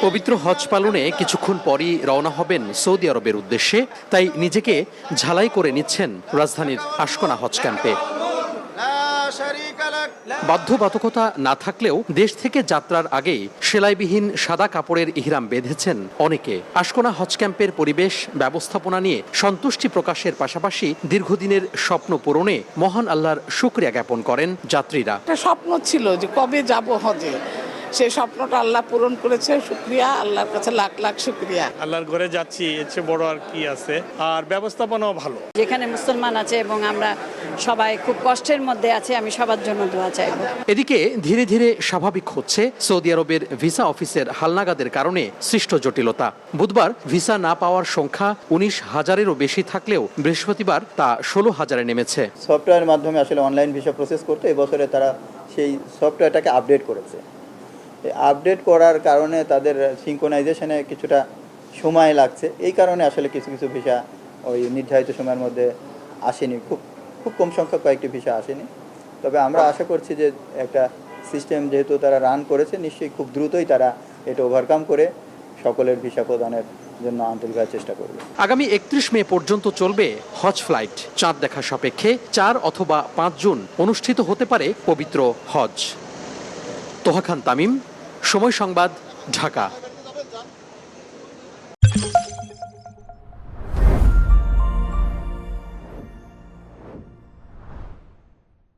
পবিত্র হজ পালনে কিছুক্ষণ পরই রওনা হবেন সৌদি আরবের উদ্দেশ্যে, তাই নিজেকে ঝালাই করে নিচ্ছেন রাজধানীর আশকোনা হজ ক্যাম্পে। বাধ্যবাধকতা না থাকলেও দেশ থেকে যাত্রার আগেই সেলাইবিহীন সাদা কাপড়ের ইহরাম বেঁধেছেন অনেকে। আশকোনা হজ ক্যাম্পের পরিবেশ ব্যবস্থাপনা নিয়ে সন্তুষ্টি প্রকাশের পাশাপাশি দীর্ঘদিনের স্বপ্ন পূরণে মহান আল্লাহর শুকরিয়া জ্ঞাপন করেন যাত্রীরা। একটা স্বপ্ন ছিল যে কবে যাব হজে, সেই স্বপ্নটা আল্লাহ পূরণ করেছে। শুকরিয়া আল্লাহর কাছে, লাখ লাখ শুকরিয়া। আল্লাহর ঘরে যাচ্ছি, এর চেয়ে বড় আর কি আছে। আর ব্যবস্থাপনাও ভালো। যেখানে মুসলমান আছে এবং আমরা সবাই খুব কষ্টের মধ্যে আছি, আমি সবার জন্য দোয়া চাইব। এদিকে ধীরে ধীরে স্বাভাবিক হচ্ছে সৌদি আরবের ভিসা অফিসের হালনাগাদের কারণে সৃষ্ট জটিলতা। বুধবার ভিসা না পাওয়ার সংখ্যা 19,000-এরও বেশি থাকলেও বৃহস্পতিবার তা 16,000-এ নেমেছে। সফটওয়্যারের মাধ্যমে আসলে অনলাইন ভিসা প্রসেস করতে এবছরে তারা সেই সফটওয়্যারটাকে আপডেট করেছে। আপডেট করার কারণে তাদের সিঙ্ক্রোনাইজেশনে কিছুটা সময় লাগছে। এই কারণে আসলে কিছু কিছু ভিসা ওই নির্ধারিত সময়ের মধ্যে আসেনি। খুব কম সংখ্যক কয়েকটি ভিসা আসেনি। তবে আমরা আশা করছি যে একটা সিস্টেম যেহেতু তারা রান করেছে, নিশ্চয়ই খুব দ্রুতই তারা এটা ওভারকাম করে সকলের ভিসা প্রদানের জন্য আন্তরিকভাবে চেষ্টা করবে। আগামী 31 মে পর্যন্ত চলবে হজ ফ্লাইট। চাঁদ দেখা সাপেক্ষে 4 অথবা 5 জুন অনুষ্ঠিত হতে পারে পবিত্র হজ। তোহা খান তামিম, সময় সংবাদ, ঢাকা।